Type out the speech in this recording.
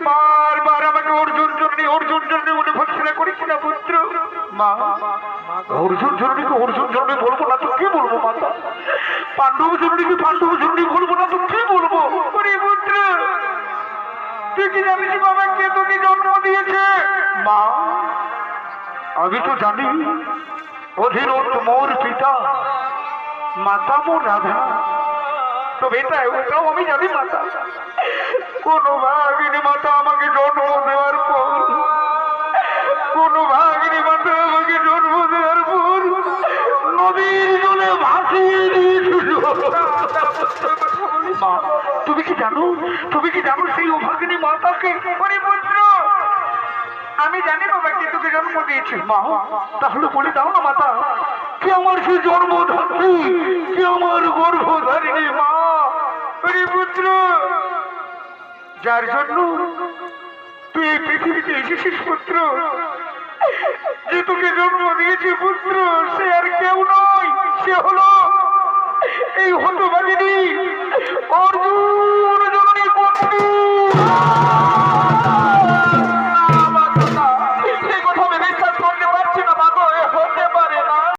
বারবার আমাকে অর্জুন জন্য বলে ভৎসনা করিস না পুত্র। মা অর্জুন জন্য বলবো না তো কি বলবো মাতা? পাণ্ডব জন্য বলবো না তো কি বলবো? ওরে পুত্র, তুই কি জানিস বাবা কে তোকে জন্ম দিয়েছে? মা আমি তো জানি, অধীরথ মোর পিতা, মাতা মোর রাধা। তো ওটাও আমি জানি মাতা, কোন ভাগিনী মাতা আমাকে জন্ম দেওয়ার পর, কোন ভাগিনী মাতা আমাকে জন্ম দেওয়ার পর নদীর জলে ভাসিয়ে দিয়েছিল। তুমি কি জানো সেই অভাগিনী মাতাকে? পুত্র আমি জানি বাবা কে তোকে জন্ম দিয়েছে। মা তাহলে বলে দাও না মাতা, কে আমার সেই জন্মধাত্রী, কে আমার গর্ভধারিণী মা? পুত্র যার জন্য তুই এই পৃথিবীতে এসেছিস পুত্র, যে তোকে জন্ম দিয়েছে পুত্র, সে আর কেউ নয়, সে হলো এই হতভাগিনী অর্জুন জননী পত্নী।